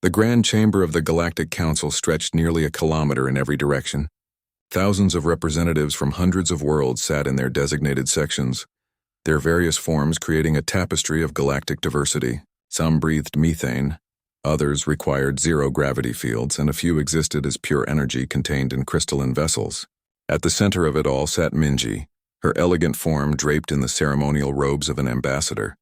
The grand chamber of the Galactic Council stretched nearly a kilometer in every direction. Thousands of representatives from hundreds of worlds sat in their designated sections, their various forms creating a tapestry of galactic diversity. Some breathed methane, others required zero-gravity fields, and a few existed as pure energy contained in crystalline vessels. At the center of it all sat Minji, her elegant form draped in the ceremonial robes of an ambassador.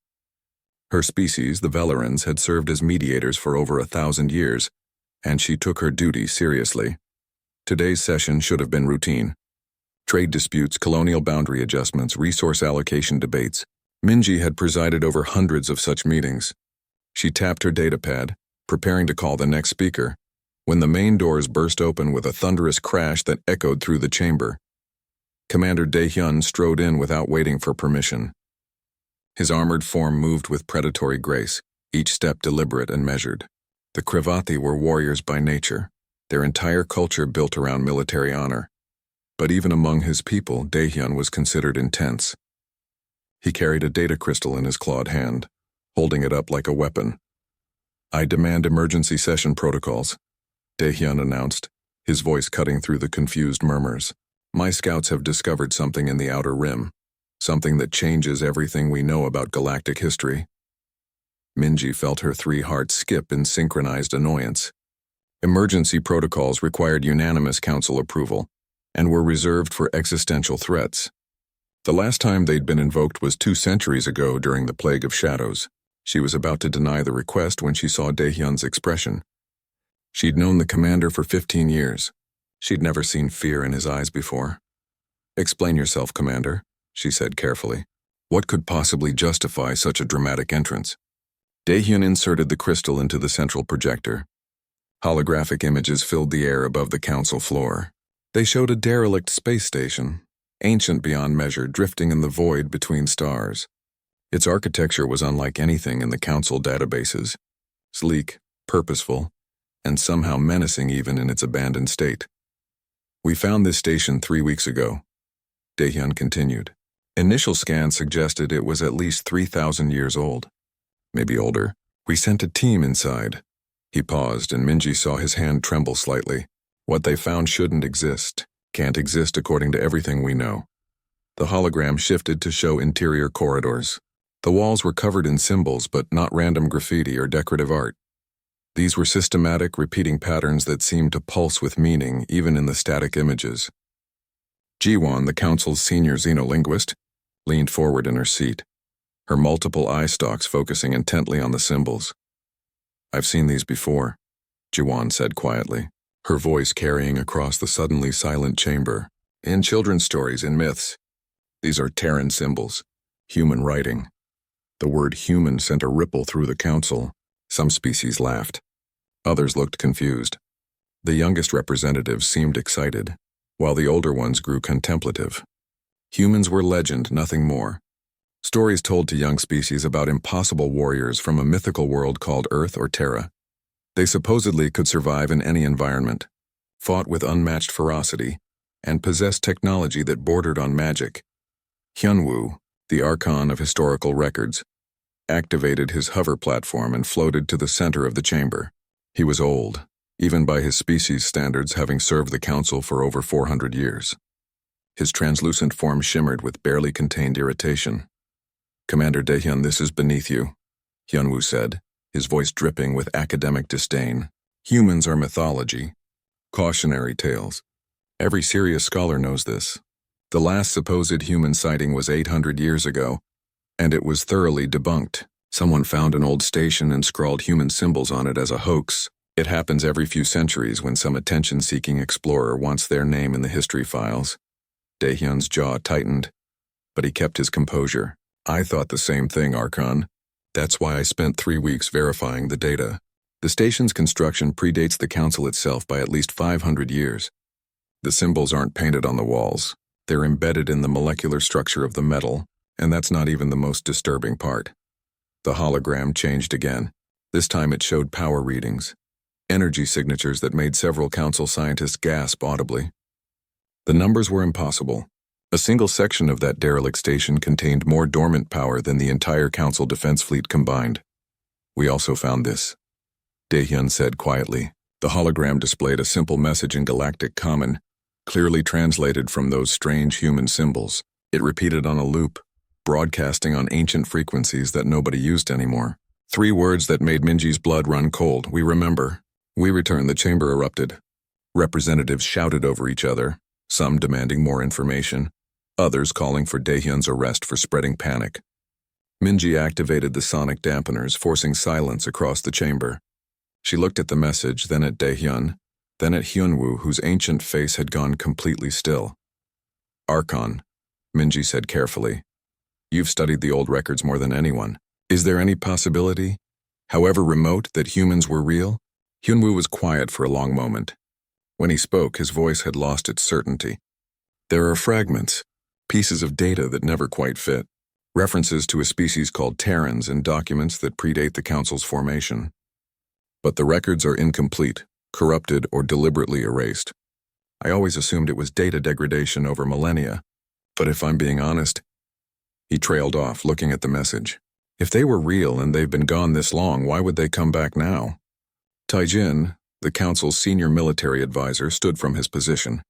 Her species, the Velerans, had served as mediators for over 1,000 years, and she took her duty seriously. Today's session should have been routine. Trade disputes, colonial boundary adjustments, resource allocation debates. Minji had presided over hundreds of such meetings. She tapped her datapad, preparing to call the next speaker, when the main doors burst open with a thunderous crash that echoed through the chamber. Commander Daehyun strode in without waiting for permission. His armored form moved with predatory grace, each step deliberate and measured. The Krivathi were warriors by nature, their entire culture built around military honor. But even among his people, Daehyun was considered intense. He carried a data crystal in his clawed hand, holding it up like a weapon. "I demand emergency session protocols," Daehyun announced, his voice cutting through the confused murmurs. "My scouts have discovered something in the Outer Rim, something that changes everything we know about galactic history." Minji felt her 3 hearts skip in synchronized annoyance. Emergency protocols required unanimous council approval, and were reserved for existential threats. The last time they'd been invoked was 2 centuries ago during the Plague of Shadows. She was about to deny the request when she saw Daehyun's expression. She'd known the commander for 15 years. She'd never seen fear in his eyes before. "Explain yourself, Commander," she said carefully. "What could possibly justify such a dramatic entrance?" Daehyun inserted the crystal into the central projector. Holographic images filled the air above the council floor. They showed a derelict space station, ancient beyond measure, drifting in the void between stars. Its architecture was unlike anything in the council databases, sleek, purposeful, and somehow menacing even in its abandoned state. "We found this station 3 weeks ago," Daehyun continued. "Initial scans suggested it was at least 3,000 years old. Maybe older. We sent a team inside." He paused, and Minji saw his hand tremble slightly. "What they found shouldn't exist, can't exist according to everything we know." The hologram shifted to show interior corridors. The walls were covered in symbols, but not random graffiti or decorative art. These were systematic, repeating patterns that seemed to pulse with meaning, even in the static images. Jiwon, the council's senior xenolinguist, leaned forward in her seat, her multiple eye stalks focusing intently on the symbols. "I've seen these before," Jiwon said quietly, her voice carrying across the suddenly silent chamber. "In children's stories and myths. These are Terran symbols, human writing." The word human sent a ripple through the council. Some species laughed. Others looked confused. The youngest representatives seemed excited, while the older ones grew contemplative. Humans were legend, nothing more. Stories told to young species about impossible warriors from a mythical world called Earth or Terra. They supposedly could survive in any environment, fought with unmatched ferocity, and possessed technology that bordered on magic. Hyunwoo, the archon of historical records, activated his hover platform and floated to the center of the chamber. He was old, even by his species standards, having served the council for over 400 years. His translucent form shimmered with barely contained irritation. "Commander Daehyun, this is beneath you," Hyunwoo said, his voice dripping with academic disdain. "Humans are mythology, cautionary tales. Every serious scholar knows this. The last supposed human sighting was 800 years ago, and it was thoroughly debunked. Someone found an old station and scrawled human symbols on it as a hoax. It happens every few centuries when some attention-seeking explorer wants their name in the history files." Daehyun's jaw tightened, but he kept his composure. "I thought the same thing, Archon. That's why I spent 3 weeks verifying the data. The station's construction predates the council itself by at least 500 years. The symbols aren't painted on the walls. They're embedded in the molecular structure of the metal, and that's not even the most disturbing part." The hologram changed again. This time it showed power readings, energy signatures that made several council scientists gasp audibly. The numbers were impossible. A single section of that derelict station contained more dormant power than the entire council defense fleet combined. "We also found this." Daehyun said quietly. The hologram displayed a simple message in Galactic Common, clearly translated from those strange human symbols. It repeated on a loop, broadcasting on ancient frequencies that nobody used anymore. 3 words that made Minji's blood run cold. We remember. We return. The chamber erupted. Representatives shouted over each other, some demanding more information, others calling for Daehyun's arrest for spreading panic. Minji activated the sonic dampeners, forcing silence across the chamber. She looked at the message, then at Daehyun, then at Hyunwoo, whose ancient face had gone completely still. Archon, Minji said carefully. You've studied the old records more than anyone. Is there any possibility, however remote, that humans were real? Hyunwoo was quiet for a long moment. When he spoke, his voice had lost its certainty. There are fragments, pieces of data that never quite fit, references to a species called Terrans in documents that predate the Council's formation. But the records are incomplete, corrupted, or deliberately erased. I always assumed it was data degradation over millennia, but if I'm being honest, he trailed off, looking at the message. If they were real and they've been gone this long, why would they come back now? Taijin, the Council's senior military advisor, stood from his position.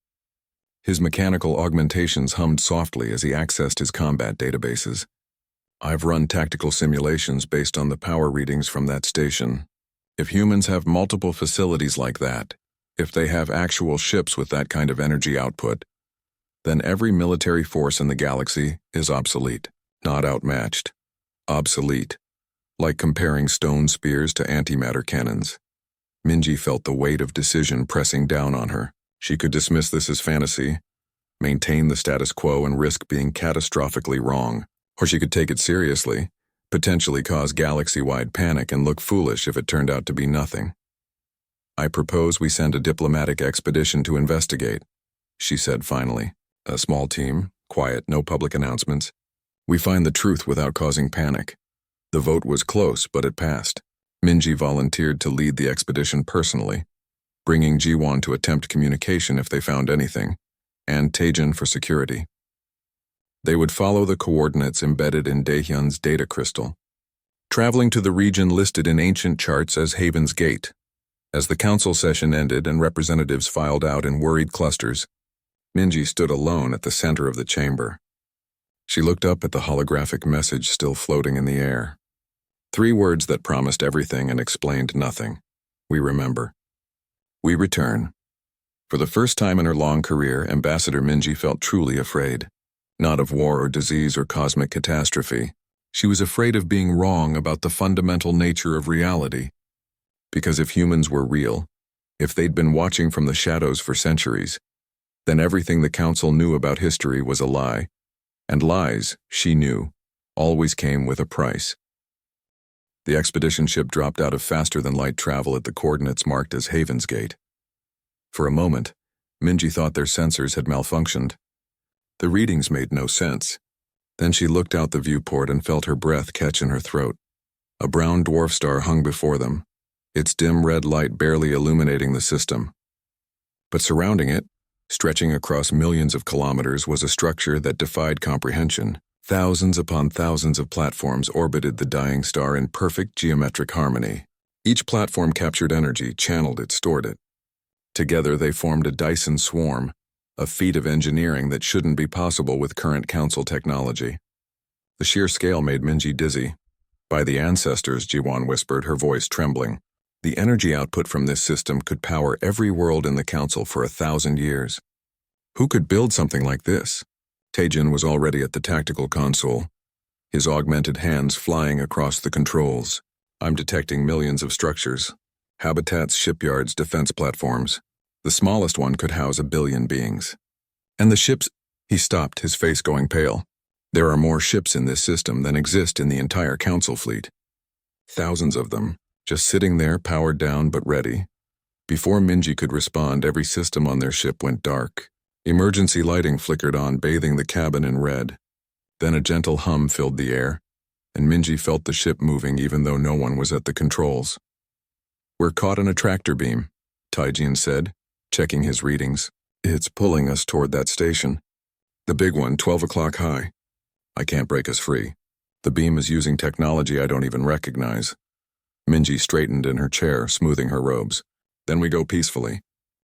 His mechanical augmentations hummed softly as he accessed his combat databases. I've run tactical simulations based on the power readings from that station. If humans have multiple facilities like that, if they have actual ships with that kind of energy output, then every military force in the galaxy is obsolete, not outmatched. Obsolete, like comparing stone spears to antimatter cannons. Minji felt the weight of decision pressing down on her. She could dismiss this as fantasy, maintain the status quo and risk being catastrophically wrong, or she could take it seriously, potentially cause galaxy-wide panic and look foolish if it turned out to be nothing. I propose we send a diplomatic expedition to investigate, she said finally. A small team, quiet, no public announcements. We find the truth without causing panic. The vote was close, but it passed. Minji volunteered to lead the expedition personally, bringing Jiwon to attempt communication if they found anything, and Taejin for security. They would follow the coordinates embedded in Daehyun's data crystal, traveling to the region listed in ancient charts as Haven's Gate. As the council session ended and representatives filed out in worried clusters, Minji stood alone at the center of the chamber. She looked up at the holographic message still floating in the air. 3 words that promised everything and explained nothing. We remember. We return. For the first time in her long career, Ambassador Minji felt truly afraid. Not of war or disease or cosmic catastrophe. She was afraid of being wrong about the fundamental nature of reality. Because if humans were real, if they'd been watching from the shadows for centuries, then everything the Council knew about history was a lie. And lies, she knew, always came with a price. The expedition ship dropped out of faster-than-light travel at the coordinates marked as Haven's Gate. For a moment, Minji thought their sensors had malfunctioned. The readings made no sense. Then she looked out the viewport and felt her breath catch in her throat. A brown dwarf star hung before them, its dim red light barely illuminating the system. But surrounding it, stretching across millions of kilometers, was a structure that defied comprehension. Thousands upon thousands of platforms orbited the dying star in perfect geometric harmony. Each platform captured energy, channeled it, stored it. Together they formed a Dyson swarm, a feat of engineering that shouldn't be possible with current Council technology. The sheer scale made Minji dizzy. By the ancestors, Jiwon whispered, her voice trembling. The energy output from this system could power every world in the Council for 1,000 years. Who could build something like this? Taejin was already at the tactical console, his augmented hands flying across the controls. I'm detecting millions of structures. Habitats, shipyards, defense platforms. The smallest one could house 1 billion beings. And the ships... He stopped, his face going pale. There are more ships in this system than exist in the entire Council fleet. Thousands of them, just sitting there, powered down but ready. Before Minji could respond, every system on their ship went dark. Emergency lighting flickered on, bathing the cabin in red. Then a gentle hum filled the air, and Minji felt the ship moving even though no one was at the controls. We're caught in a tractor beam, Taijin said, checking his readings. It's pulling us toward that station. The big one, 12 o'clock high. I can't break us free. The beam is using technology I don't even recognize. Minji straightened in her chair, smoothing her robes. Then we go peacefully.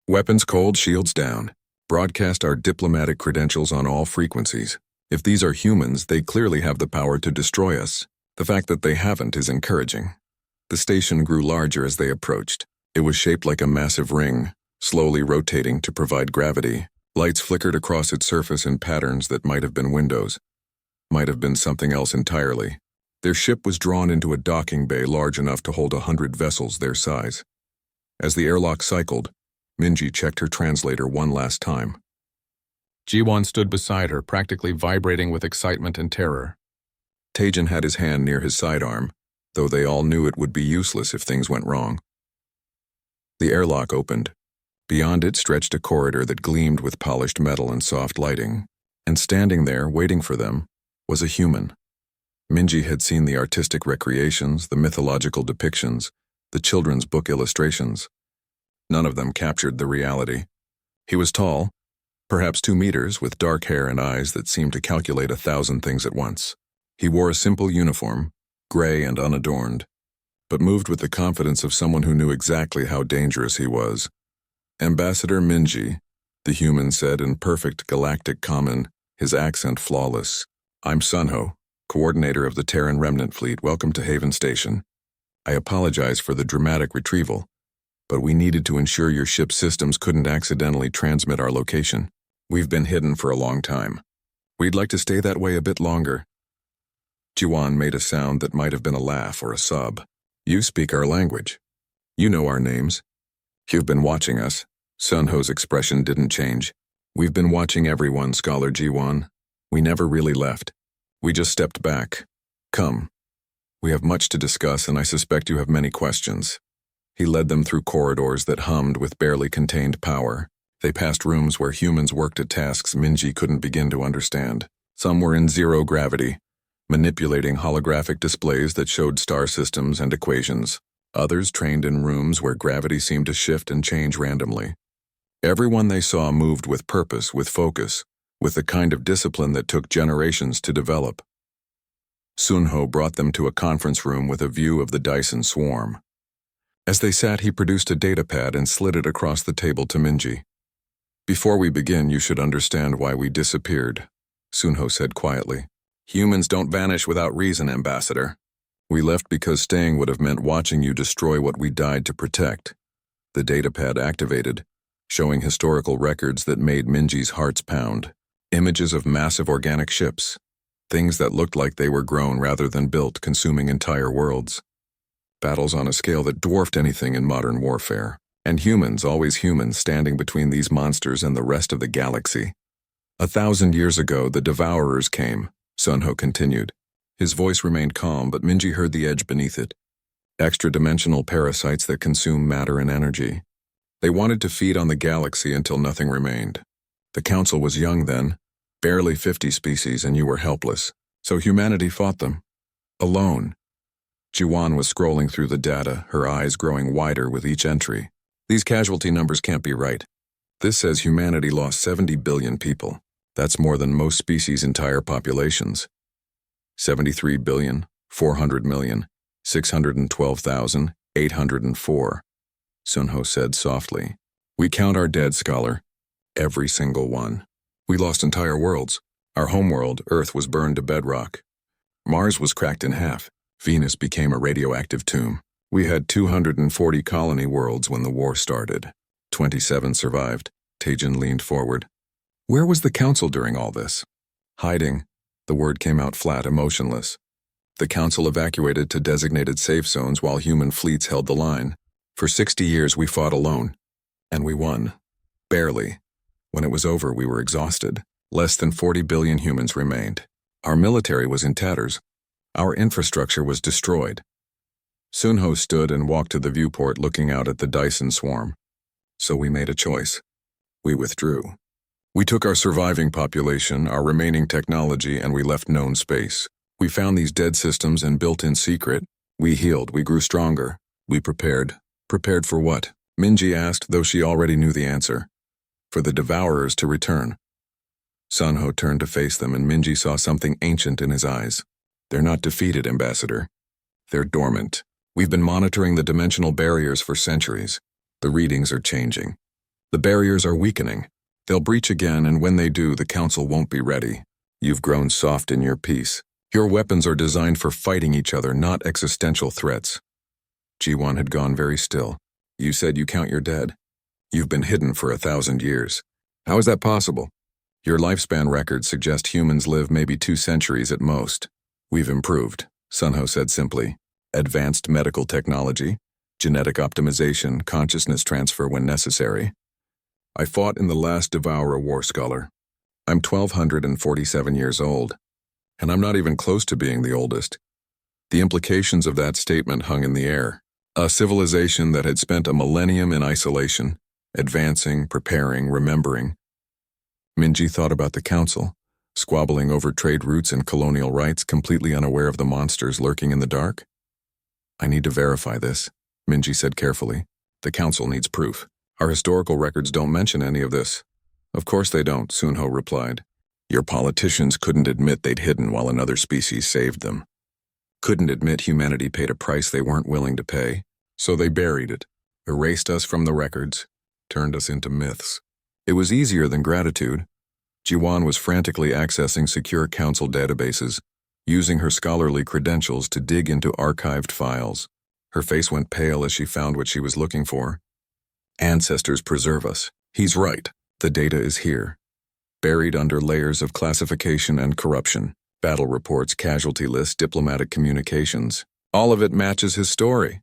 Weapons cold, shields down. Broadcast our diplomatic credentials on all frequencies. If these are humans, they clearly have the power to destroy us. The fact that they haven't is encouraging. The station grew larger as they approached. It was shaped like a massive ring, slowly rotating to provide gravity. Lights flickered across its surface in patterns that might have been windows. Might have been something else entirely. Their ship was drawn into a docking bay large enough to hold 100 vessels their size. As the airlock cycled, Minji checked her translator one last time. Jiwon stood beside her, practically vibrating with excitement and terror. Taejin had his hand near his sidearm, though they all knew it would be useless if things went wrong. The airlock opened. Beyond it stretched a corridor that gleamed with polished metal and soft lighting, and standing there, waiting for them, was a human. Minji had seen the artistic recreations, the mythological depictions, the children's book illustrations. None of them captured the reality. He was tall, perhaps 2 meters, with dark hair and eyes that seemed to calculate 1,000 things at once. He wore a simple uniform, gray and unadorned, but moved with the confidence of someone who knew exactly how dangerous he was. Ambassador Minji, the human said in perfect galactic common, his accent flawless. I'm Sunho, coordinator of the Terran Remnant Fleet. Welcome to Haven Station. I apologize for the dramatic retrieval, but we needed to ensure your ship's systems couldn't accidentally transmit our location. We've been hidden for a long time. We'd like to stay that way a bit longer. Jiwon made a sound that might have been a laugh or a sob. You speak our language. You know our names. You've been watching us. Sunho's expression didn't change. We've been watching everyone, Scholar Jiwon. We never really left. We just stepped back. Come. We have much to discuss, and I suspect you have many questions. He led them through corridors that hummed with barely contained power. They passed rooms where humans worked at tasks Minji couldn't begin to understand. Some were in zero gravity, manipulating holographic displays that showed star systems and equations. Others trained in rooms where gravity seemed to shift and change randomly. Everyone they saw moved with purpose, with focus, with the kind of discipline that took generations to develop. Sunho brought them to a conference room with a view of the Dyson swarm. As they sat, he produced a datapad and slid it across the table to Minji. Before we begin, you should understand why we disappeared, Sunho said quietly. Humans don't vanish without reason, Ambassador. We left because staying would have meant watching you destroy what we died to protect. The datapad activated, showing historical records that made Minji's hearts pound. Images of massive organic ships, things that looked like they were grown rather than built, consuming entire worlds. Battles on a scale that dwarfed anything in modern warfare. And humans, always humans, standing between these monsters and the rest of the galaxy. 1,000 years ago, the Devourers came, Sunho continued. His voice remained calm, but Minji heard the edge beneath it. Extra-dimensional parasites that consume matter and energy. They wanted to feed on the galaxy until nothing remained. The Council was young then, barely 50 species, and you were helpless. So humanity fought them. Alone. Jiwon was scrolling through the data, her eyes growing wider with each entry. These casualty numbers can't be right. This says humanity lost 70 billion people. That's more than most species' entire populations. 73 billion, 400 million, 612,804. Sunho said softly. We count our dead, Scholar. Every single one. We lost entire worlds. Our homeworld, Earth, was burned to bedrock. Mars was cracked in half. Venus became a radioactive tomb. We had 240 colony worlds when the war started. 27 survived. Taejin leaned forward. Where was the Council during all this? Hiding. The word came out flat, emotionless. The Council evacuated to designated safe zones while human fleets held the line. For 60 years we fought alone. And we won. Barely. When it was over, we were exhausted. Less than 40 billion humans remained. Our military was in tatters. Our infrastructure was destroyed. Sunho stood and walked to the viewport, looking out at the Dyson swarm. So we made a choice. We withdrew. We took our surviving population, our remaining technology, and we left known space. We found these dead systems and built in secret. We healed, we grew stronger. We prepared. Prepared for what? Minji asked, though she already knew the answer. For the Devourers to return. Sunho turned to face them, and Minji saw something ancient in his eyes. They're not defeated, Ambassador. They're dormant. We've been monitoring the dimensional barriers for centuries. The readings are changing. The barriers are weakening. They'll breach again, and when they do, the Council won't be ready. You've grown soft in your peace. Your weapons are designed for fighting each other, not existential threats. G1 had gone very still. You said you count your dead. You've been hidden for 1,000 years. How is that possible? Your lifespan records suggest humans live maybe 2 centuries at most. We've improved, Sunho said simply. Advanced medical technology, genetic optimization, consciousness transfer when necessary. I fought in the last Devourer War, Scholar. I'm 1,247 years old, and I'm not even close to being the oldest. The implications of that statement hung in the air. A civilization that had spent a millennium in isolation, advancing, preparing, remembering. Minji thought about the Council, squabbling over trade routes and colonial rights, completely unaware of the monsters lurking in the dark. I need to verify this, Minji said carefully. The Council needs proof. Our historical records don't mention any of this. Of course they don't, Sunho replied. Your politicians couldn't admit they'd hidden while another species saved them. Couldn't admit humanity paid a price they weren't willing to pay, so they buried it, erased us from the records, turned us into myths. It was easier than gratitude. Jiwan was frantically accessing secure Council databases, using her scholarly credentials to dig into archived files. Her face went pale as she found what she was looking for. Ancestors preserve us. He's right. The data is here. Buried under layers of classification and corruption. Battle reports, casualty lists, diplomatic communications. All of it matches his story.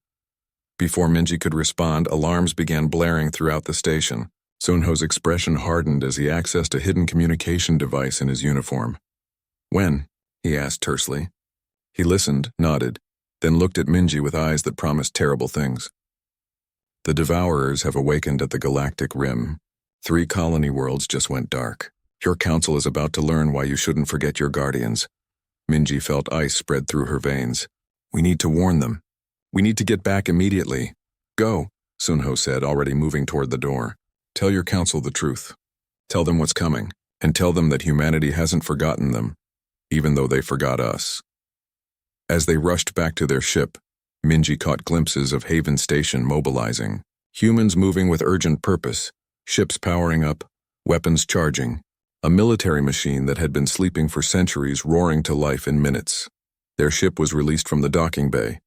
Before Minji could respond, alarms began blaring throughout the station. Sunho's expression hardened as he accessed a hidden communication device in his uniform. When? He asked tersely. He listened, nodded, then looked at Minji with eyes that promised terrible things. The Devourers have awakened at the Galactic Rim. 3 colony worlds just went dark. Your Council is about to learn why you shouldn't forget your guardians. Minji felt ice spread through her veins. We need to warn them. We need to get back immediately. Go, Sunho said, already moving toward the door. Tell your Council the truth. Tell them what's coming, and tell them that humanity hasn't forgotten them, even though they forgot us. As they rushed back to their ship, Minji caught glimpses of Haven Station mobilizing. Humans moving with urgent purpose, ships powering up, weapons charging. A military machine that had been sleeping for centuries roaring to life in minutes. Their ship was released from the docking bay,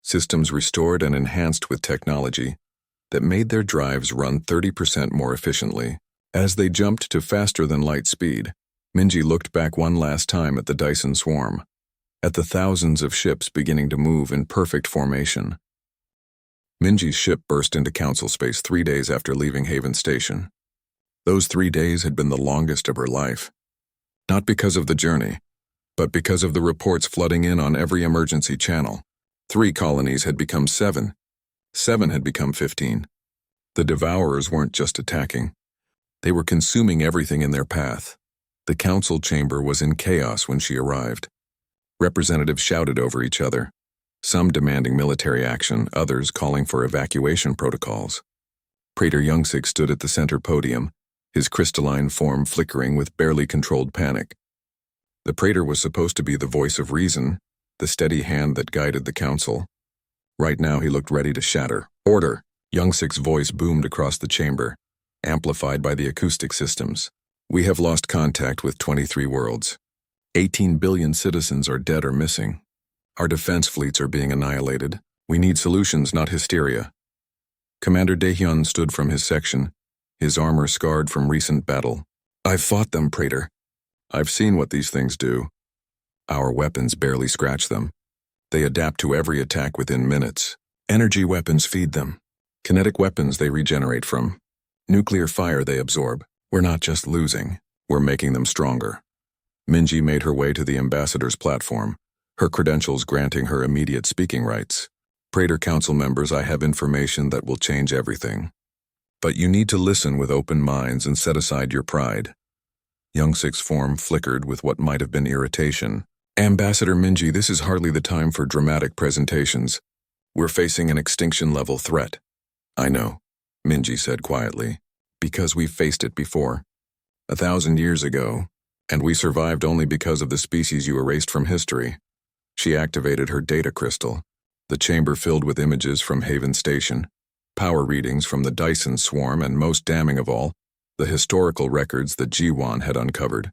systems restored and enhanced with technology that made their drives run 30% more efficiently. As they jumped to faster-than-light speed, Minji looked back one last time at the Dyson swarm, at the thousands of ships beginning to move in perfect formation. Minji's ship burst into Council space 3 days after leaving Haven Station. Those 3 days had been the longest of her life. Not because of the journey, but because of the reports flooding in on every emergency channel. 3 colonies had become 7. 7 had become 15. The Devourers weren't just attacking. They were consuming everything in their path. The Council chamber was in chaos when she arrived. Representatives shouted over each other, some demanding military action, others calling for evacuation protocols. Praetor Youngsik stood at the center podium, his crystalline form flickering with barely controlled panic. The Praetor was supposed to be the voice of reason, the steady hand that guided the Council. Right now he looked ready to shatter. Order! Youngsik's voice boomed across the chamber, amplified by the acoustic systems. We have lost contact with 23 worlds. 18 billion citizens are dead or missing. Our defense fleets are being annihilated. We need solutions, not hysteria. Commander Daehyun stood from his section, his armor scarred from recent battle. I've fought them, Praetor. I've seen what these things do. Our weapons barely scratch them. They adapt to every attack within minutes. Energy weapons feed them. Kinetic weapons they regenerate from. Nuclear fire they absorb. We're not just losing, we're making them stronger. Minji made her way to the ambassador's platform, her credentials granting her immediate speaking rights. Praetor Council members, I have information that will change everything. But you need to listen with open minds and set aside your pride. Youngsik's form flickered with what might have been irritation. Ambassador Minji, this is hardly the time for dramatic presentations. We're facing an extinction-level threat. I know, Minji said quietly, because we've faced it before. 1,000 years ago, and we survived only because of the species you erased from history. She activated her data crystal, The chamber filled with images from Haven Station, power readings from the Dyson swarm, and most damning of all, the historical records that G1 had uncovered.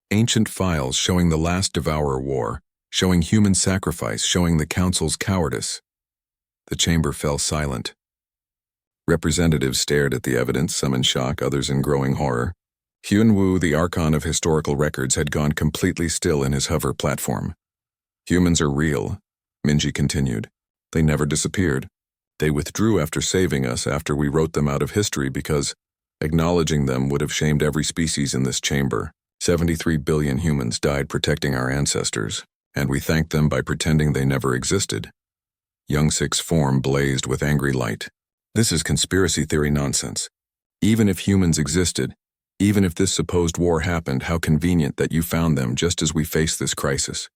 Ancient files showing the last Devourer War, showing human sacrifice, showing the Council's cowardice. The chamber fell silent. Representatives stared at the evidence, some in shock, others in growing horror. Hyun-woo, the Archon of Historical Records, had gone completely still in his hover platform. Humans are real, Minji continued. They never disappeared. They withdrew after saving us after we wrote them out of history because acknowledging them would have shamed every species in this chamber. 73 billion humans died protecting our ancestors, and we thanked them by pretending they never existed. Young-Sik's form blazed with angry light. This is conspiracy theory nonsense. Even if humans existed, even if this supposed war happened, how convenient that you found them just as we face this crisis.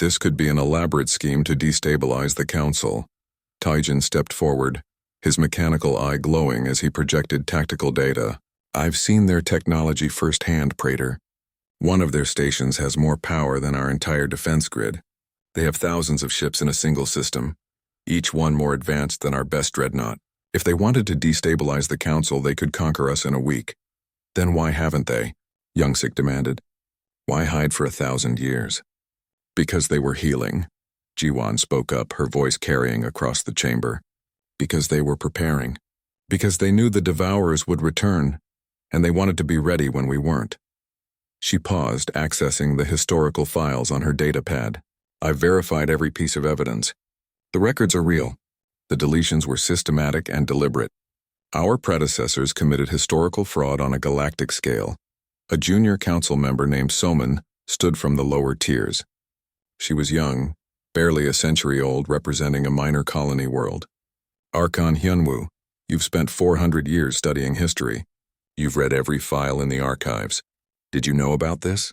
This could be an elaborate scheme to destabilize the Council. Taijin stepped forward, his mechanical eye glowing as he projected tactical data. I've seen their technology firsthand, Praetor. One of their stations has more power than our entire defense grid. They have thousands of ships in a single system, each one more advanced than our best Dreadnought. If they wanted to destabilize the Council, they could conquer us in a week. Then why haven't they? Young-Sik demanded. Why hide for 1,000 years? Because they were healing. Ji-won spoke up, her voice carrying across the chamber. Because they were preparing. Because they knew the Devourers would return, and they wanted to be ready when we weren't. She paused, accessing the historical files on her datapad. I've verified every piece of evidence. The records are real. The deletions were systematic and deliberate. Our predecessors committed historical fraud on a galactic scale. A junior council member named Soman stood from the lower tiers. She was young, barely a century old, representing a minor colony world. Archon Hyun-woo, you've spent 400 years studying history. You've read every file in the archives. Did you know about this?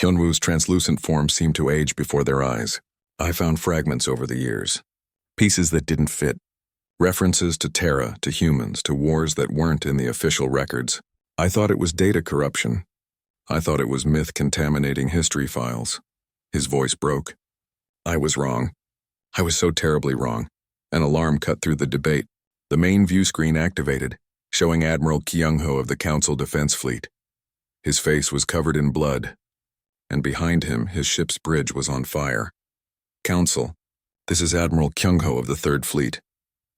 Hyun-woo's translucent form seemed to age before their eyes. I found fragments over the years. Pieces that didn't fit. References to Terra, to humans, to wars that weren't in the official records. I thought it was data corruption. I thought it was myth contaminating history files. His voice broke. I was wrong. I was so terribly wrong. An alarm cut through the debate. The main view screen activated, showing Admiral Kyung-ho of the Council Defense Fleet. His face was covered in blood, and behind him, his ship's bridge was on fire. Council, this is Admiral Kyung-ho of the 3rd Fleet.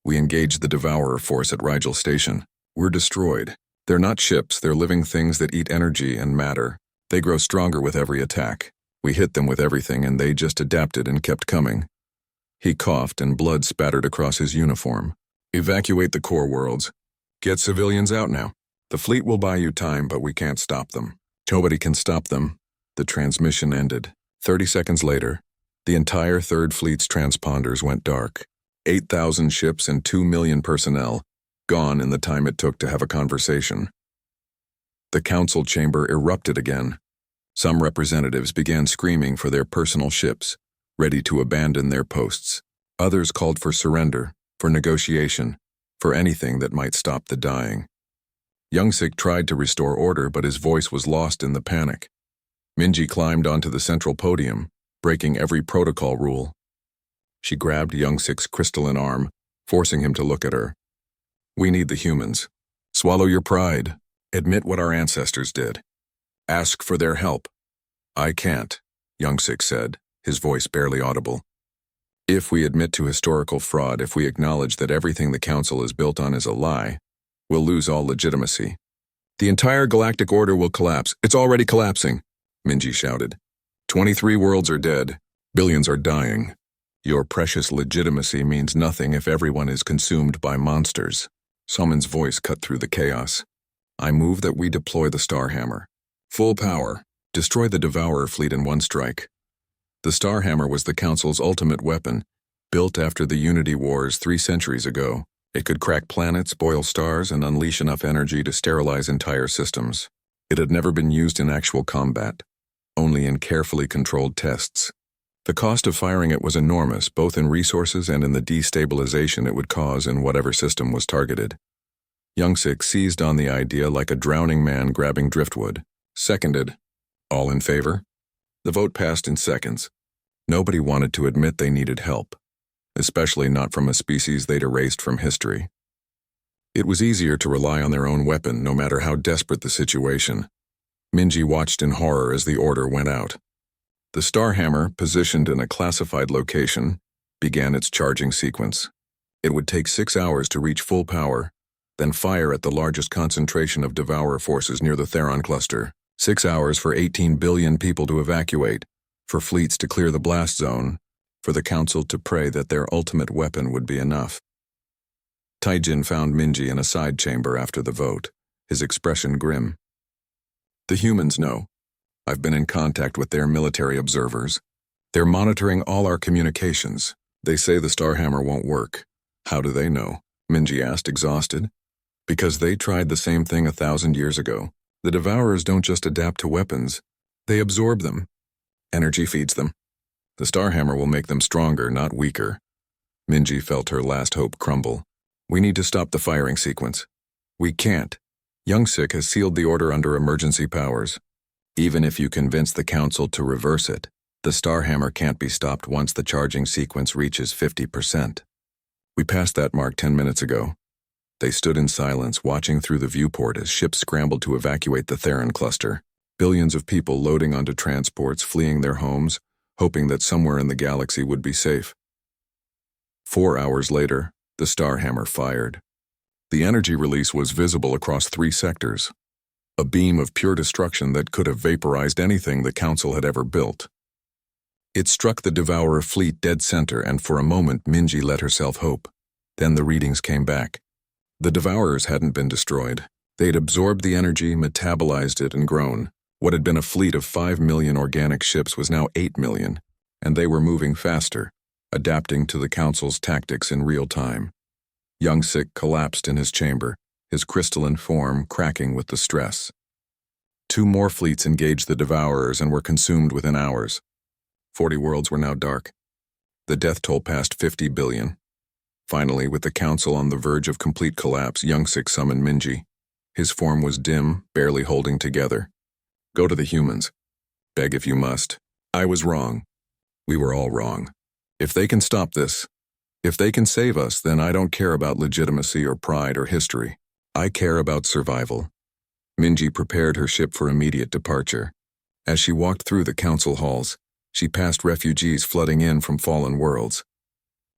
We engaged the Devourer force at Rigel Station. We're destroyed. They're not ships, they're living things that eat energy and matter. They grow stronger with every attack. We hit them with everything and they just adapted and kept coming. He coughed and blood spattered across his uniform. Evacuate the core worlds. Get civilians out now. The fleet will buy you time, but we can't stop them. Nobody can stop them. The transmission ended. 30 seconds later, the entire 3rd Fleet's transponders went dark. 8,000 ships and 2 million personnel, gone in the time it took to have a conversation. The council chamber erupted again. Some representatives began screaming for their personal ships, ready to abandon their posts. Others called for surrender, for negotiation, for anything that might stop the dying. Young-Sik tried to restore order, but his voice was lost in the panic. Minji climbed onto the central podium, breaking every protocol rule. She grabbed Young-Sik's crystalline arm, forcing him to look at her. We need the humans. Swallow your pride. Admit what our ancestors did. Ask for their help. I can't, Young-Sik said, his voice barely audible. If we admit to historical fraud, if we acknowledge that everything the Council is built on is a lie, we'll lose all legitimacy. The entire galactic order will collapse. It's already collapsing, Minji shouted. 23 worlds are dead. Billions are dying. Your precious legitimacy means nothing if everyone is consumed by monsters. Soman's voice cut through the chaos. I move that we deploy the Starhammer. Full power. Destroy the Devourer fleet in one strike. The Starhammer was the Council's ultimate weapon, built after the Unity Wars 3 centuries ago. It could crack planets, boil stars, and unleash enough energy to sterilize entire systems. It had never been used in actual combat, only in carefully controlled tests. The cost of firing it was enormous, both in resources and in the destabilization it would cause in whatever system was targeted. Young-Sik seized on the idea like a drowning man grabbing driftwood. Seconded. All in favor? The vote passed in seconds. Nobody wanted to admit they needed help. especially not from a species they'd erased from history. It was easier to rely on their own weapon, no matter how desperate the situation. Minji watched in horror as the order went out. The Starhammer, positioned in a classified location, began its charging sequence. It would take 6 hours to reach full power, then fire at the largest concentration of Devourer forces near the Theron cluster. 6 hours for 18 billion people to evacuate, for fleets to clear the blast zone, for the Council to pray that their ultimate weapon would be enough. Taijin found Minji in a side chamber after the vote, his expression grim. The humans know. I've been in contact with their military observers. They're monitoring all our communications. They say the Starhammer won't work. How do they know? Minji asked, exhausted. Because they tried the same thing 1,000 years ago. The Devourers don't just adapt to weapons. They absorb them. Energy feeds them. The Starhammer will make them stronger, not weaker. Minji felt her last hope crumble. We need to stop the firing sequence. We can't. Youngsik has sealed the order under emergency powers. Even if you convince the Council to reverse it, the Starhammer can't be stopped once the charging sequence reaches 50%. We passed that mark 10 minutes ago. They stood in silence, watching through the viewport as ships scrambled to evacuate the Theron cluster. Billions of people loading onto transports, fleeing their homes, hoping that somewhere in the galaxy would be safe. 4 hours later, the Starhammer fired. The energy release was visible across 3 sectors. A beam of pure destruction that could have vaporized anything the Council had ever built. It struck the Devourer fleet dead center, and for a moment Minji let herself hope. Then the readings came back. The Devourers hadn't been destroyed. They'd absorbed the energy, metabolized it, and grown. What had been a fleet of 5 million organic ships was now 8 million, and they were moving faster, adapting to the Council's tactics in real time. Youngsik collapsed in his chamber, his crystalline form cracking with the stress. 2 more fleets engaged the Devourers and were consumed within hours. 40 worlds were now dark. The death toll passed 50 billion. Finally, with the Council on the verge of complete collapse, Youngsik summoned Minji. His form was dim, barely holding together. Go to the humans. Beg if you must. I was wrong. We were all wrong. If they can stop this, if they can save us, then I don't care about legitimacy or pride or history. I care about survival. Minji prepared her ship for immediate departure. As she walked through the Council halls, she passed refugees flooding in from fallen worlds.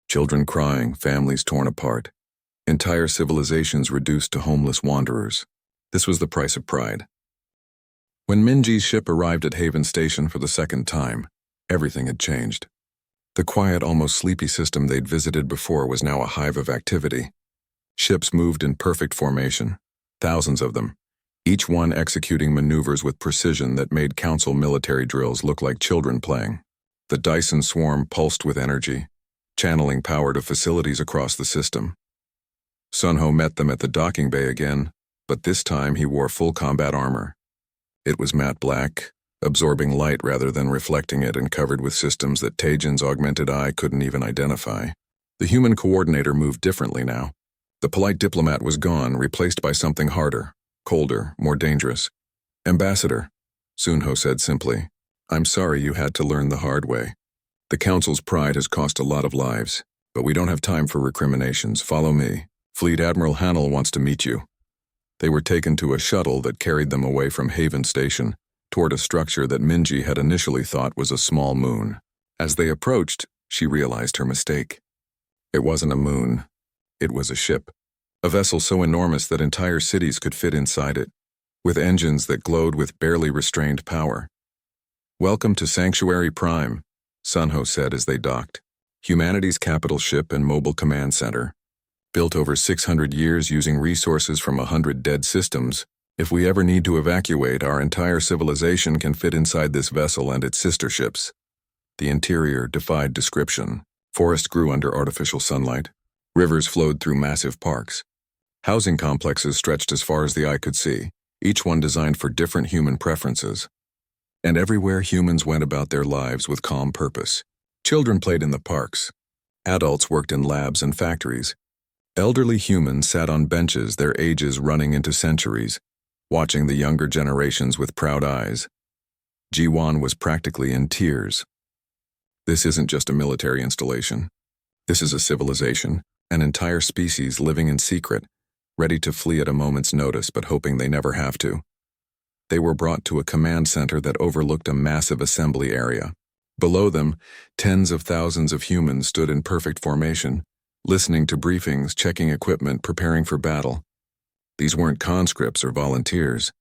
Children crying, families torn apart. Entire civilizations reduced to homeless wanderers. This was the price of pride. When Minji's ship arrived at Haven Station for the second time, everything had changed. The quiet, almost sleepy system they'd visited before was now a hive of activity. Ships moved in perfect formation, thousands of them, each one executing maneuvers with precision that made Council military drills look like children playing. The Dyson swarm pulsed with energy, channeling power to facilities across the system. Sunho met them at the docking bay again, but this time he wore full combat armor. It was matte black, absorbing light rather than reflecting it, and covered with systems that Taijin's augmented eye couldn't even identify. The human coordinator moved differently now. The polite diplomat was gone, replaced by something harder, colder, more dangerous. Ambassador, Sunho said simply, I'm sorry you had to learn the hard way. The Council's pride has cost a lot of lives, but we don't have time for recriminations. Follow me. Fleet Admiral Hanel wants to meet you. They were taken to a shuttle that carried them away from Haven Station, toward a structure that Minji had initially thought was a small moon. As they approached, she realized her mistake. It wasn't a moon. It was a ship. A vessel so enormous that entire cities could fit inside it, with engines that glowed with barely restrained power. Welcome to Sanctuary Prime, Sunho said as they docked. Humanity's capital ship and mobile command center. Built over 600 years using resources from 100 dead systems, if we ever need to evacuate, our entire civilization can fit inside this vessel and its sister ships. The interior defied description. Forest grew under artificial sunlight. Rivers flowed through massive parks. Housing complexes stretched as far as the eye could see, each one designed for different human preferences. And everywhere humans went about their lives with calm purpose. Children played in the parks. Adults worked in labs and factories. Elderly humans sat on benches, their ages running into centuries, watching the younger generations with proud eyes. Jiwan was practically in tears. This isn't just a military installation. This is a civilization, an entire species living in secret, ready to flee at a moment's notice but hoping they never have to. They were brought to a command center that overlooked a massive assembly area. Below them, tens of thousands of humans stood in perfect formation, listening to briefings, checking equipment, preparing for battle. These weren't conscripts or volunteers.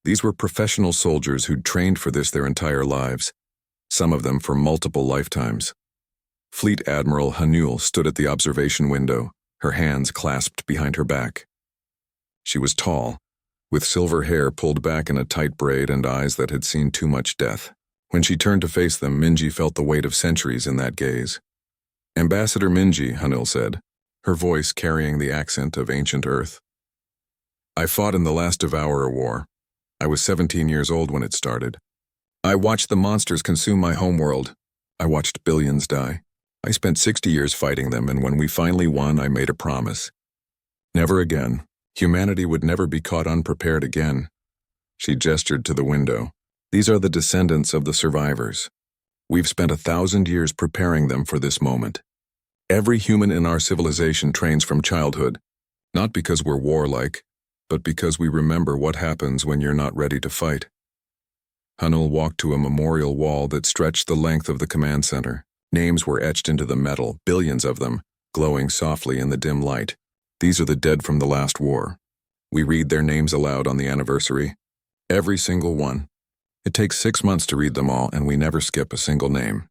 These were professional soldiers who'd trained for this their entire lives, some of them for multiple lifetimes. Fleet Admiral Hanul stood at the observation window, her hands clasped behind her back. She was tall, with silver hair pulled back in a tight braid and eyes that had seen too much death. When she turned to face them, Minji felt the weight of centuries in that gaze. "Ambassador Minji," Hanul said, her voice carrying the accent of ancient Earth. "I fought in the last Devourer War. I was 17 years old when it started. I watched the monsters consume my homeworld. I watched billions die. I spent 60 years fighting them, and when we finally won, I made a promise. Never again. Humanity would never be caught unprepared again." She gestured to the window. "These are the descendants of the survivors. We've spent 1,000 years preparing them for this moment. Every human in our civilization trains from childhood, not because we're warlike, but because we remember what happens when you're not ready to fight." Hanul walked to a memorial wall that stretched the length of the command center. Names were etched into the metal, billions of them, glowing softly in the dim light. "These are the dead from the last war. We read their names aloud on the anniversary. Every single one. It takes 6 months to read them all, and we never skip a single name.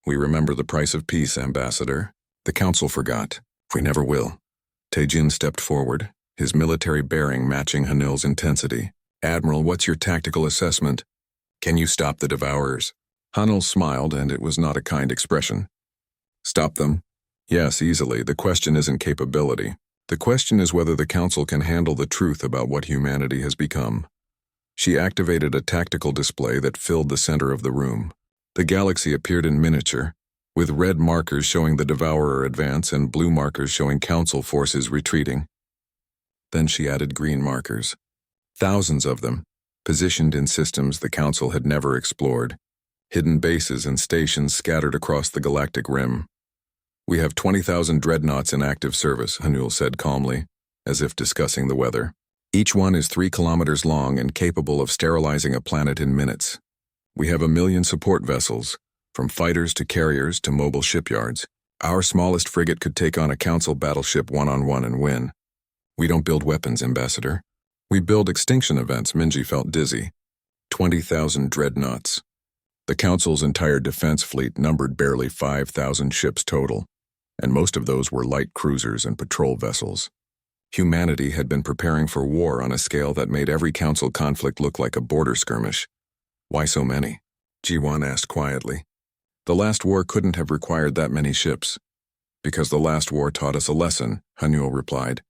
We remember the price of peace, Ambassador. The Council forgot. We never will." Taejin stepped forward, his military bearing matching Hanul's intensity. "Admiral, what's your tactical assessment? Can you stop the Devourers?" Hanul smiled, and it was not a kind expression. "Stop them? Yes, easily. The question isn't capability. The question is whether the Council can handle the truth about what humanity has become." She activated a tactical display that filled the center of the room. The galaxy appeared in miniature, with red markers showing the Devourer advance and blue markers showing Council forces retreating. Then she added green markers. Thousands of them, positioned in systems the Council had never explored. Hidden bases and stations scattered across the galactic rim. "We have 20,000 dreadnoughts in active service," Hanul said calmly, as if discussing the weather. "Each one is 3 kilometers long and capable of sterilizing a planet in minutes. We have 1 million support vessels, from fighters to carriers to mobile shipyards. Our smallest frigate could take on a Council battleship one-on-one and win. We don't build weapons, Ambassador. We build extinction events." Minji felt dizzy. 20,000 dreadnoughts. The Council's entire defense fleet numbered barely 5,000 ships total, and most of those were light cruisers and patrol vessels. Humanity had been preparing for war on a scale that made every Council conflict look like a border skirmish. "Why so many?" Ji-won asked quietly. "The last war couldn't have required that many ships." "Because the last war taught us a lesson," Hanul replied.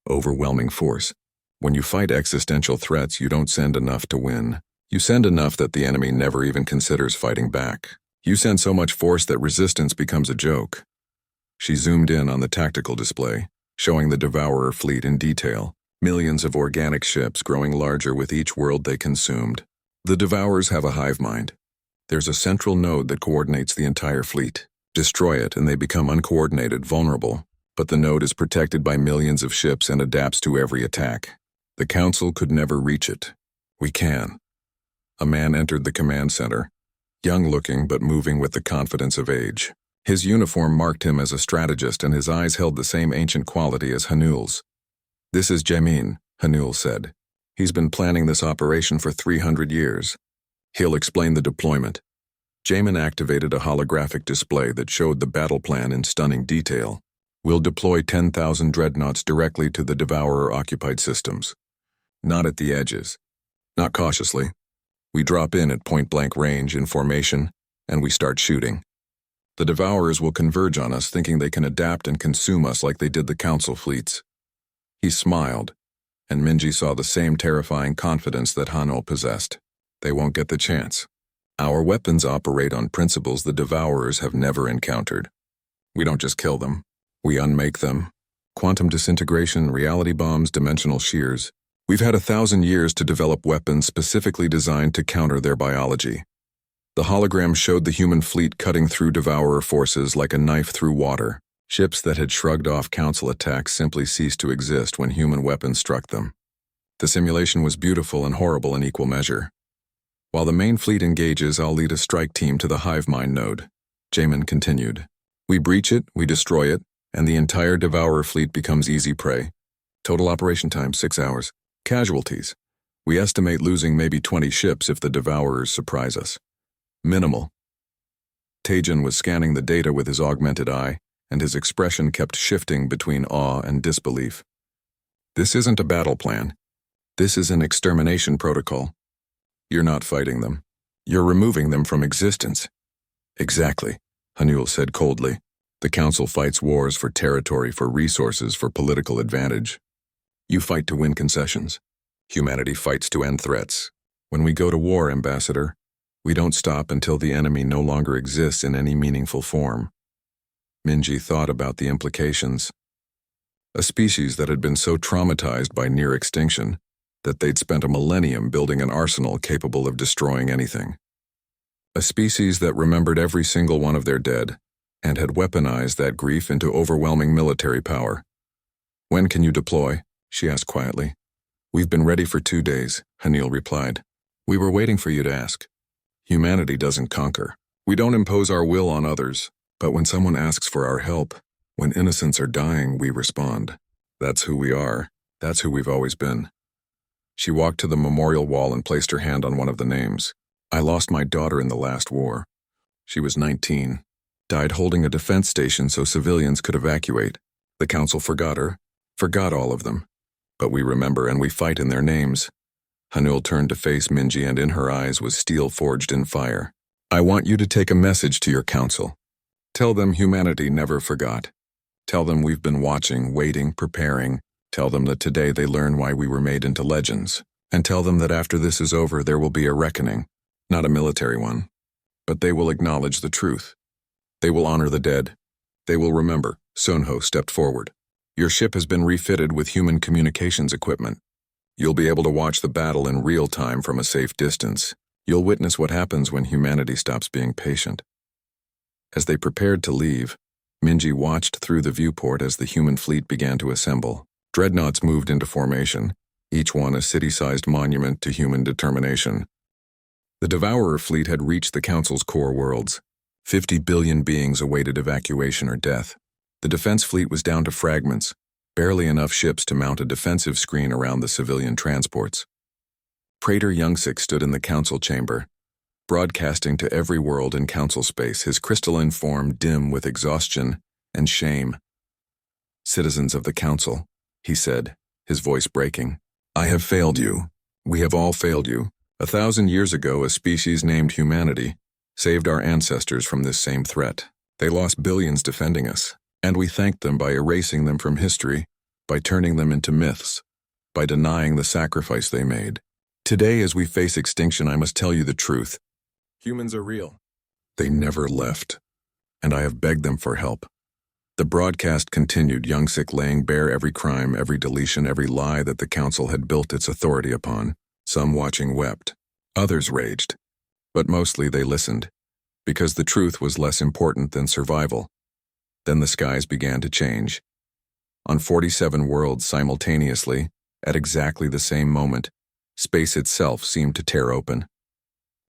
"Overwhelming force. When you fight existential threats, you don't send enough to win. You send enough that the enemy never even considers fighting back. You send so much force that resistance becomes a joke." She zoomed in on the tactical display, showing the Devourer fleet in detail. Millions of organic ships growing larger with each world they consumed. The Devourers have a hive mind. There's a central node that coordinates the entire fleet. Destroy it and they become uncoordinated, vulnerable. But the node is protected by millions of ships and adapts to every attack. The Council could never reach it. We can. A man entered the command center, young-looking but moving with the confidence of age. His uniform marked him as a strategist, and his eyes held the same ancient quality as Hanul's. "This is Jamin," Hanul said. "He's been planning this operation for 300 years. He'll explain the deployment." Jamin activated a holographic display that showed the battle plan in stunning detail. "We'll deploy 10,000 dreadnoughts directly to the Devourer-occupied systems. Not at the edges. Not cautiously. We drop in at point-blank range in formation, and we start shooting. The Devourers will converge on us, thinking they can adapt and consume us like they did the Council fleets." He smiled, and Minji saw the same terrifying confidence that Hanul possessed. "They won't get the chance. Our weapons operate on principles the Devourers have never encountered. We don't just kill them. We unmake them. Quantum disintegration, reality bombs, dimensional shears. We've had 1,000 years to develop weapons specifically designed to counter their biology." The hologram showed the human fleet cutting through Devourer forces like a knife through water. Ships that had shrugged off Council attacks simply ceased to exist when human weapons struck them. The simulation was beautiful and horrible in equal measure. While the main fleet engages, I'll lead a strike team to the hive mind node. Jamin continued. We breach it, we destroy it, and the entire Devourer fleet becomes easy prey. Total operation time, 6 hours. Casualties. We estimate losing maybe 20 ships if the Devourers surprise us. Minimal. Tejan was scanning the data with his augmented eye, and his expression kept shifting between awe and disbelief. This isn't a battle plan. This is an extermination protocol. You're not fighting them. You're removing them from existence. Exactly, Hanul said coldly. The Council fights wars for territory, for resources, for political advantage. You fight to win concessions. Humanity fights to end threats. When we go to war, Ambassador, we don't stop until the enemy no longer exists in any meaningful form. Minji thought about the implications. A species that had been so traumatized by near extinction that they'd spent a millennium building an arsenal capable of destroying anything. A species that remembered every single one of their dead and had weaponized that grief into overwhelming military power. When can you deploy? She asked quietly. We've been ready for 2 days, Hanil replied. We were waiting for you to ask. Humanity doesn't conquer. We don't impose our will on others, but when someone asks for our help, when innocents are dying, we respond. That's who we are. That's who we've always been. She walked to the memorial wall and placed her hand on one of the names. I lost my daughter in the last war. She was 19. Died holding a defense station so civilians could evacuate. The Council forgot her, forgot all of them. But we remember and we fight in their names. Hanul turned to face Minji, and in her eyes was steel forged in fire. I want you to take a message to your Council. Tell them humanity never forgot. Tell them we've been watching, waiting, preparing. Tell them that today they learn why we were made into legends. And tell them that after this is over there will be a reckoning. Not a military one. But they will acknowledge the truth. They will honor the dead. They will remember. Sunho stepped forward. Your ship has been refitted with human communications equipment. You'll be able to watch the battle in real time from a safe distance. You'll witness what happens when humanity stops being patient. As they prepared to leave, Minji watched through the viewport as the human fleet began to assemble. Dreadnoughts moved into formation, each one a city-sized monument to human determination. The Devourer fleet had reached the Council's core worlds. 50 billion beings awaited evacuation or death. The defense fleet was down to fragments, barely enough ships to mount a defensive screen around the civilian transports. Praetor Youngsik stood in the Council chamber, broadcasting to every world in Council space, his crystalline form dim with exhaustion and shame. Citizens of the Council, he said, his voice breaking. I have failed you. We have all failed you. 1,000 years ago, a species named humanity saved our ancestors from this same threat. They lost billions defending us, and we thanked them by erasing them from history, by turning them into myths, by denying the sacrifice they made. Today, as we face extinction, I must tell you the truth. Humans are real. They never left, and I have begged them for help. The broadcast continued, Youngsik laying bare every crime, every deletion, every lie that the Council had built its authority upon. Some watching wept. Others raged. But mostly they listened, because the truth was less important than survival. Then the skies began to change. On 47 worlds simultaneously, at exactly the same moment, space itself seemed to tear open.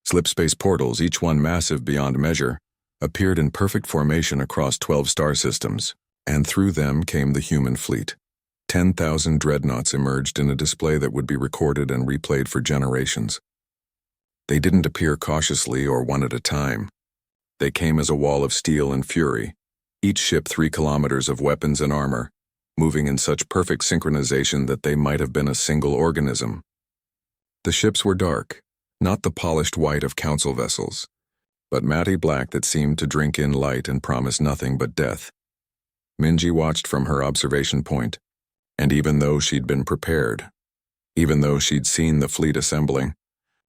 Slipspace portals, each one massive beyond measure, appeared in perfect formation across 12 star systems, and through them came the human fleet. 10,000 dreadnoughts emerged in a display that would be recorded and replayed for generations. They didn't appear cautiously or one at a time. They came as a wall of steel and fury, each ship 3 kilometers of weapons and armor, moving in such perfect synchronization that they might have been a single organism. The ships were dark, not the polished white of Council vessels, but matty black that seemed to drink in light and promise nothing but death. Minji watched from her observation point, and even though she'd been prepared, even though she'd seen the fleet assembling,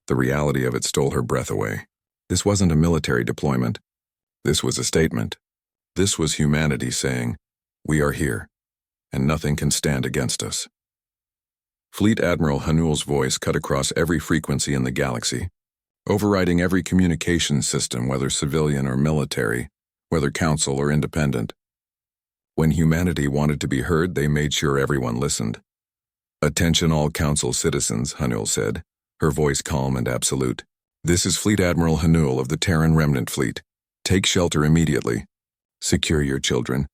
the reality of it stole her breath away. This wasn't a military deployment. This was a statement. This was humanity saying, we are here, and nothing can stand against us. Fleet Admiral Hanul's voice cut across every frequency in the galaxy, overriding every communication system, whether civilian or military, whether Council or independent. When humanity wanted to be heard, they made sure everyone listened. "Attention all Council citizens," Hanul said, her voice calm and absolute. "This is Fleet Admiral Hanul of the Terran Remnant Fleet. Take shelter immediately. Secure your children.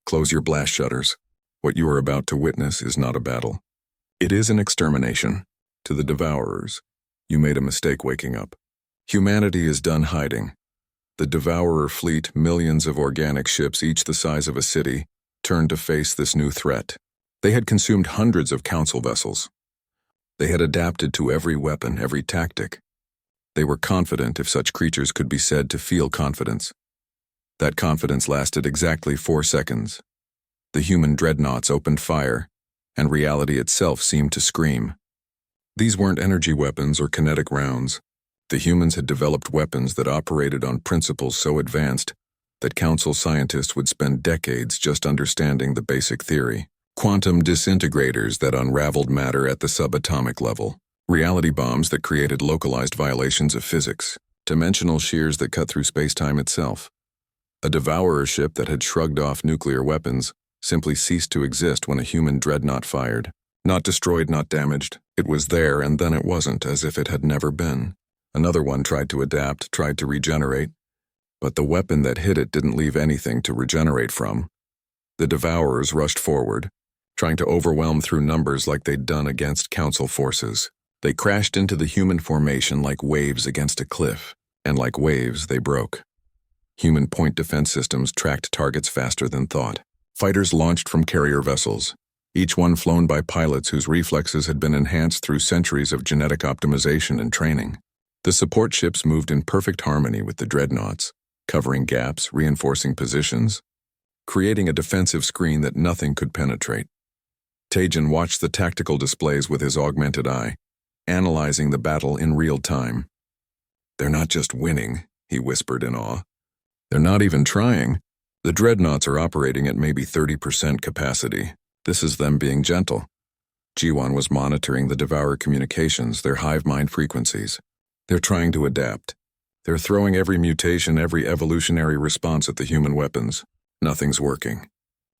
Close your blast shutters. What you are about to witness is not a battle. It is an extermination. To the Devourers, you made a mistake waking up. Humanity is done hiding. The Devourer fleet, millions of organic ships, each the size of a city, turned to face this new threat. They had consumed hundreds of Council vessels. They had adapted to every weapon, every tactic. They were confident, if such creatures could be said to feel confidence. That confidence lasted exactly 4 seconds. The human Dreadnoughts opened fire, and reality itself seemed to scream. These weren't energy weapons or kinetic rounds. The humans had developed weapons that operated on principles so advanced that Council scientists would spend decades just understanding the basic theory. Quantum disintegrators that unraveled matter at the subatomic level. Reality bombs that created localized violations of physics. Dimensional shears that cut through space-time itself. A Devourer ship that had shrugged off nuclear weapons simply ceased to exist when a human Dreadnought fired. Not destroyed, not damaged. It was there, and then it wasn't, as if it had never been. Another one tried to adapt, tried to regenerate, but the weapon that hit it didn't leave anything to regenerate from. The Devourers rushed forward, trying to overwhelm through numbers like they'd done against Council forces. They crashed into the human formation like waves against a cliff, and like waves, they broke. Human point defense systems tracked targets faster than thought. Fighters launched from carrier vessels, each one flown by pilots whose reflexes had been enhanced through centuries of genetic optimization and training. The support ships moved in perfect harmony with the Dreadnoughts, covering gaps, reinforcing positions, creating a defensive screen that nothing could penetrate. Tejan watched the tactical displays with his augmented eye, analyzing the battle in real time. "They're not just winning," he whispered in awe. "They're not even trying. The Dreadnoughts are operating at maybe 30% capacity. This is them being gentle." Jiwan was monitoring the Devourer communications, their hive mind frequencies. "They're trying to adapt. They're throwing every mutation, every evolutionary response at the human weapons. Nothing's working.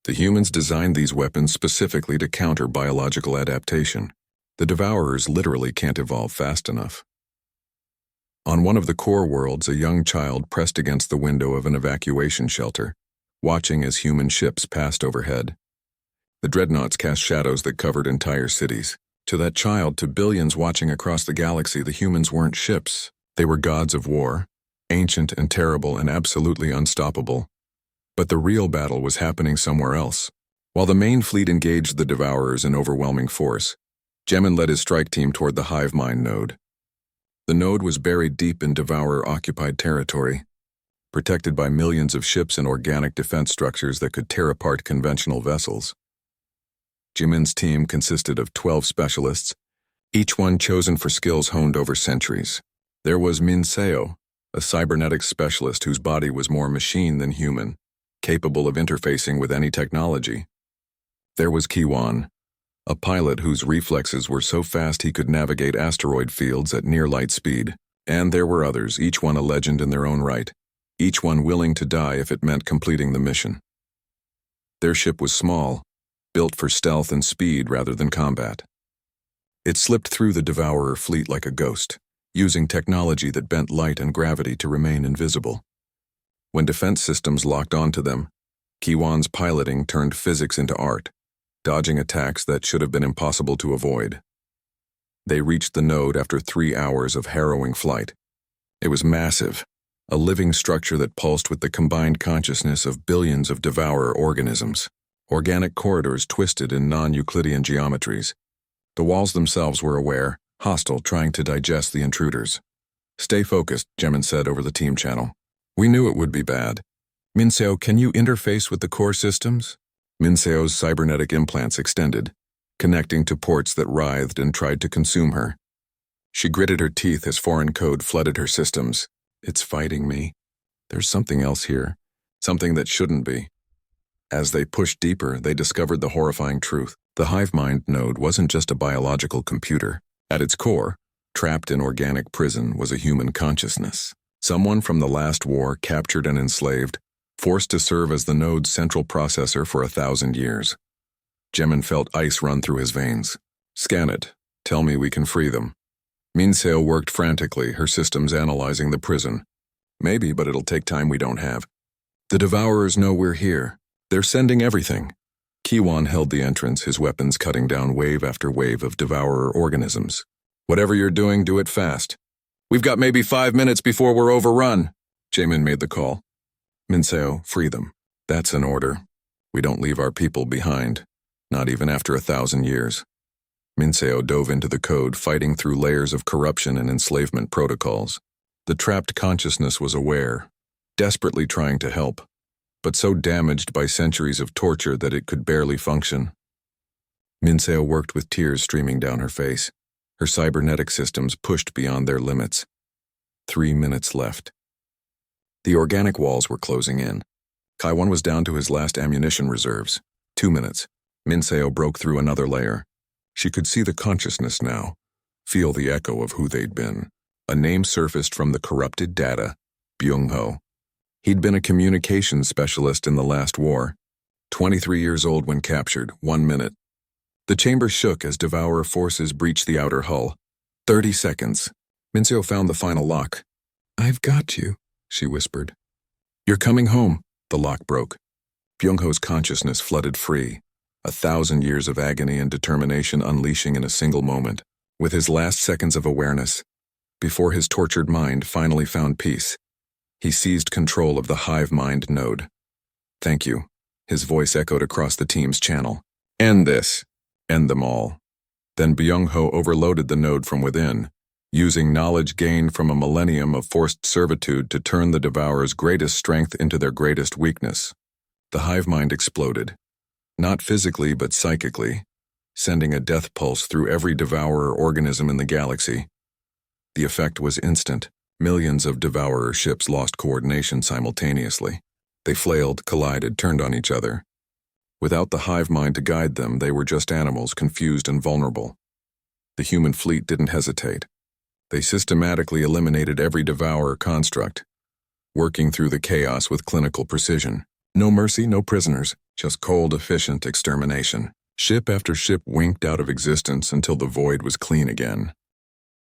The humans designed these weapons specifically to counter biological adaptation. The Devourers literally can't evolve fast enough." On one of the core worlds, a young child pressed against the window of an evacuation shelter, watching as human ships passed overhead. The Dreadnoughts cast shadows that covered entire cities. To that child, to billions watching across the galaxy, the humans weren't ships. They were gods of war, ancient and terrible and absolutely unstoppable. But the real battle was happening somewhere else. While the main fleet engaged the Devourers in overwhelming force, Jemin led his strike team toward the hive mind node. The node was buried deep in Devourer-occupied territory, protected by millions of ships and organic defense structures that could tear apart conventional vessels. Jimin's team consisted of 12 specialists, each one chosen for skills honed over centuries. There was Min Seo, a cybernetics specialist whose body was more machine than human, capable of interfacing with any technology. There was Kiwan, a pilot whose reflexes were so fast he could navigate asteroid fields at near light speed. And there were others, each one a legend in their own right, each one willing to die if it meant completing the mission. Their ship was small, built for stealth and speed rather than combat. It slipped through the Devourer fleet like a ghost, using technology that bent light and gravity to remain invisible. When defense systems locked onto them, Kiwan's piloting turned physics into art, dodging attacks that should have been impossible to avoid. They reached the node after 3 hours of harrowing flight. It was massive, a living structure that pulsed with the combined consciousness of billions of Devourer organisms. Organic corridors twisted in non-Euclidean geometries. The walls themselves were aware, hostile, trying to digest the intruders. "Stay focused," Jemin said over the team channel. "We knew it would be bad. Minseo, can you interface with the core systems?" Minseo's cybernetic implants extended, connecting to ports that writhed and tried to consume her. She gritted her teeth as foreign code flooded her systems. "It's fighting me. There's something else here, something that shouldn't be." As they pushed deeper, they discovered the horrifying truth. The hive mind node wasn't just a biological computer. At its core, trapped in organic prison, was a human consciousness. Someone from the last war, captured and enslaved, forced to serve as the node's central processor for 1,000 years. Jemin felt ice run through his veins. Scan it. Tell me we can free them. Minseo worked frantically, her systems analyzing the prison. Maybe, but it'll take time we don't have. The Devourers know we're here. They're sending everything. Kiwan held the entrance, his weapons cutting down wave after wave of Devourer organisms. Whatever you're doing, do it fast. We've got maybe 5 minutes before we're overrun. Jamin made the call. Minseo, free them. That's an order. We don't leave our people behind, not even after 1,000 years. Minseo dove into the code, fighting through layers of corruption and enslavement protocols. The trapped consciousness was aware, desperately trying to help, but so damaged by centuries of torture that it could barely function. Minseo worked with tears streaming down her face. Her cybernetic systems pushed beyond their limits. 3 minutes left. The organic walls were closing in. Kaiwan was down to his last ammunition reserves. 2 minutes. Minseo broke through another layer. She could see the consciousness now, feel the echo of who they'd been. A name surfaced from the corrupted data, Byung-ho. He'd been a communications specialist in the last war. 23 years old when captured, 1 minute. The chamber shook as Devourer forces breached the outer hull. 30 seconds. Minseo found the final lock. I've got you, she whispered. You're coming home. The lock broke. Byung-ho's consciousness flooded free. 1,000 years of agony and determination unleashing in a single moment. With his last seconds of awareness, before his tortured mind finally found peace, he seized control of the hive mind node. Thank you. His voice echoed across the team's channel. End this. End them all. Then Byung-ho overloaded the node from within, using knowledge gained from a millennium of forced servitude to turn the Devourer's greatest strength into their greatest weakness. The hive mind exploded. Not physically, but psychically, sending a death pulse through every Devourer organism in the galaxy. The effect was instant. Millions of Devourer ships lost coordination simultaneously. They flailed, collided, turned on each other. Without the hive mind to guide them, they were just animals, confused and vulnerable. The human fleet didn't hesitate. They systematically eliminated every Devourer construct, working through the chaos with clinical precision. No mercy, no prisoners, just cold, efficient extermination. Ship after ship winked out of existence until the void was clean again.